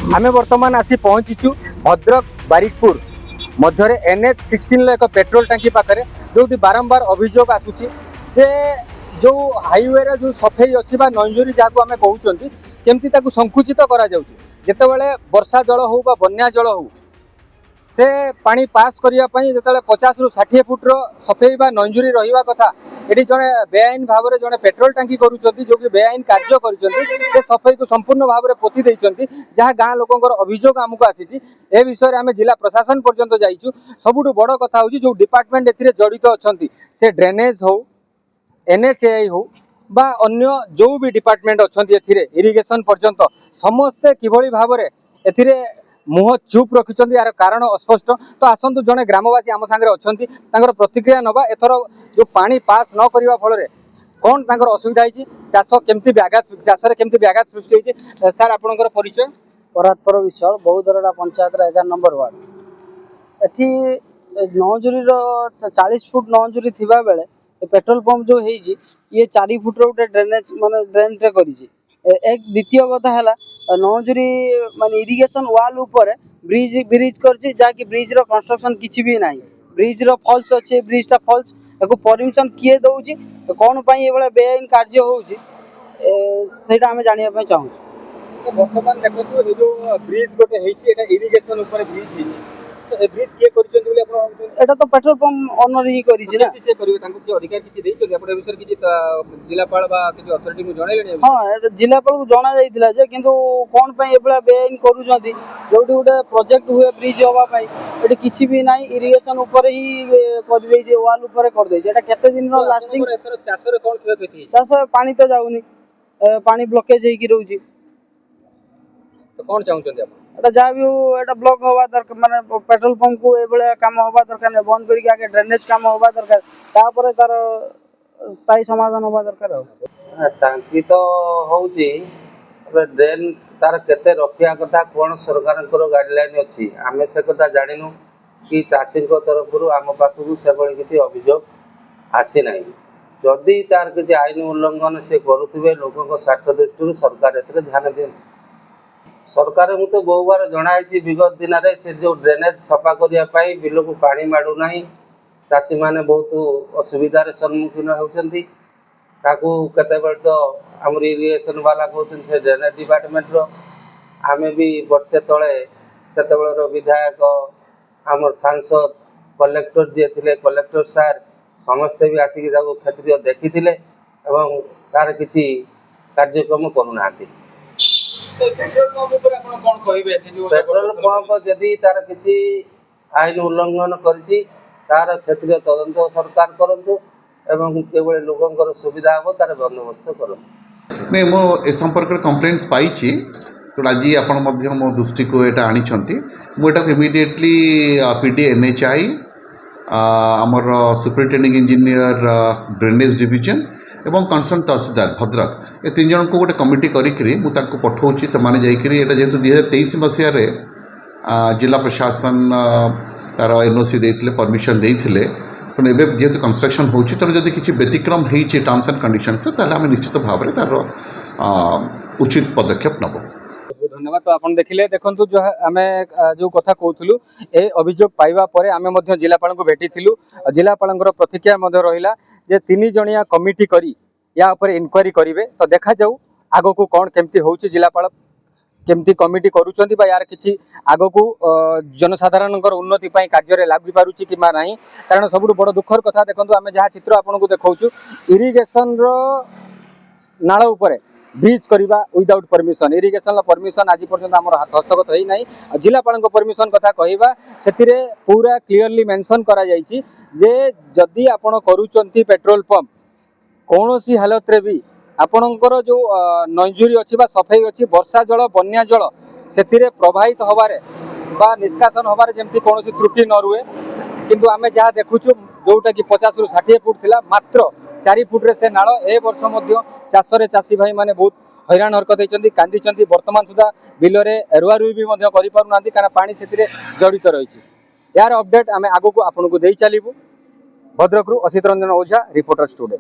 आमे वर्तमान आसी पहुंचीचु भद्रक बारिकपुर मध्य NH-16 एक पेट्रोल टांकी पाखे जो बारंबार अभियोग आसूची जे जो हाईवे रे जो सफाई अच्छी नंजुरी जहाँ आम कहते केमती संकुचित करा जितेबाला वर्षा जल हो बन्या जल हो से पानी पास करने जो 50 ରୁ 60 फुट सफाई नंजुरी रहा कथा ये जड़े बेआईन भाव में जड़े पेट्रोल टांकी करुँच जो कि बेआईन कार्य कर सफाई को संपूर्ण भाव में पोती देती जहाँ गाँ लोक अभियोग आमको आसी ए विषय में जिला प्रशासन पर्यंत जाइचु। सबुठ बड़ कथा हूँ जो डिपार्टमेंट ए जड़ित अच्छा से ड्रेनेज हो NHAI हो बा अन्य जो भी डिपार्टमेंट अच्छा इरिगेशन पर्यंत समस्ते किभली भाव में ए मुह चुप रखिंट यार कारण अस्पष्ट। तो आसतु जड़े ग्रामवासी आम सांगे अच्छा प्रतिक्रिया नवा एथर जो पानी पास न करने फल कौन तर असुविधा होती चाष केमती व्याघात चाष केमती व्याघात सृष्टि होती सार आपंकर परिचय परात्पर विश्वाल बहुदरडा पंचायत 11 नंबर वार्ड एठी नौजुरी 40 फुट नौजुरी थिबा बेले पेट्रोल पंप जो है ये 4 फुट गोटे ड्रेनेज माने ड्रेन टे करी एक द्वितीय कथा है नौजुरी माने इरिगेशन वाल ऊपर ब्रिज ब्रिज करछि जाकि ब्रिज रो कंस्ट्रक्शन किछि भी नाही ब्रिज रो फॉल्स अछि ब्रिज टा फॉल्स एको परमिशन किए दउछि कोन पई एबला बेआईन कार्य होउछि सेटा हमें जानिया पई चाहू। वर्तमान देखो ये जो ब्रिज गोटे इरिगेशन ऊपर ब्रिज है तो ए ब्रिज किए करिसेंती बोले आपण एटा तो पेट्रोल पंप ओनर ही करी छी ना से करिवे तांको कि अधिकार किछि देइछो आपण विषय किछि जिलापाल बा किछि अथॉरिटी को जणाइलेनी। हां एटा जिलापाल को जणा जाइतिला जे किंतु कोन पई एबला बेआईन करूछंती जोटी गोटे प्रोजेक्ट हुए ब्रिज होबा पई एटी किछि भी नाही इरिगेशन ऊपर ही कर दे जे वाल ऊपर कर दे जे एटा केते दिन रो लास्टिंग एथर चाष रे कोन क्षय होती चाष पानी तो जाउनी पानी ब्लॉकेज हे की रहउची तो कोन चाहुचंती आपण एटा जा भी एटा ब्लॉक होबा दरकार माने पेट्रोल पंप को एबले काम होबा दरकार ने बंद करी आगे ड्रेनेज काम होबा दरकार तापर तार स्थायी समाधान होबा दरकार हो टांकी तो होउची ड्रेन तार केते रखिया कथा कोन सरकार को गाइडलाइन अछि आमे से कथा जानिनु कि चाषी को तरफ रु आम पाखु से बड़ी किछि अभियोग आसी नाही जदि तार किछि आईन उल्लंघन से करूथिबे लोक को स्वार्थ दृष्टि सरकार एतरे ध्यान दे सरकार को तो बहु बार जनाई विगत दिन में से जो ड्रेनेज सफा करने बिल को पानी माड़ू ना चाषी मैंने बहुत असुविधार सम्मुखीन होती तो आम इरिगेशन वाला कहते से ड्रेनेज डिपार्टमेंट रो आमे भी वर्षे तले से विधायक आम सांसद कलेक्टर जी थे कलेक्टर सार समस्ते भी आसिक क्षेत्रीय देखी तार किसी कार्यक्रम करूना पेट्रोल पंप जदि तार किसी आईन उल्लंघन करिछि तार क्षेत्रीय तदंत सरकार करंतु एवं केवल लोकंकर सुविधा हो तार बंदोबस्त करंतु नहीं मो ए संपर्क कंप्लेंट्स पाइछि तो आज आपण मध्य मो दृष्टि को एटा आनी छंती मो एटा इमीडिएटली PD NHI आमर सुपरिटेंडिंग इंजीनियर ड्रेनेज डिविजन एवं कनसर्न तहसीलदार भद्रक ए 3 जन को गोटे कमिटी करी मुझे पठाऊँगी से जेहेतु 2023 मसीह जिला प्रशासन तार NOC देते परमिशन देते तो एवं जेहेतु कंस्ट्रक्शन होती तेणु जब किसी व्यतिक्रम हो टर्म्स एंड कंडीशन से आम निश्चित भाव में तार उचित पदक्षेप नब। धन्यवाद। तो आप देखिले देखु जो आम जो कथा कहूँ ए अभियोग पाइबा परे आमे मध्य जिलापाल को भेटिलु जिलापाल प्रतिक्रिया रहा जे 3 जणिया कमिटी करी या ऊपर इनक्वारी करेंगे तो देखा जाऊ आग को कौन केमती होउची जिलापाल केमती कमिटी करूचंती बा यार किछि आग को जनसाधारण उन्नति पाई कार्य लागू पारुची कि नहीं कारण सबुठ बड़ दुखर कथा देखो आम जहाँ चित्र आपको देखा इरिगेशन रो नाल उपरे ब्रिज करवा विदाउट परमिशन इरिगेशन परमिशन आज पर्यंत आम हस्तगत होना जिलापाल परमिशन कथा कहवा से पूरा क्लीयरली मेंशन करा जायछि जे जदि आपण करूचंती पेट्रोल पंप कौन सी हालत रे भी आपणकर जो नंजुरी अच्छी सफाई अच्छी वर्षा जल बन्या जल से प्रवाहित होबारे बा निष्कासन होबारे जेमती कौन त्रुटि न रुए किंतु आमे जहाँ देखुचु जोटा कि 50 ରୁ 60 फुट थिला मात्र 4 फुट रे से नाल ए वर्ष मध्य चाषरे चाषी भाई माने बहुत हैरान हरकत होती कांदी वर्तमान सुधा बिल में रुआ रुई भी कर पारना कारण पानी से जड़ित रही यार अपडेट आम आग को आपको दे चलू। भद्रक असित रंजन ओझा रिपोर्टर स्टूडियो।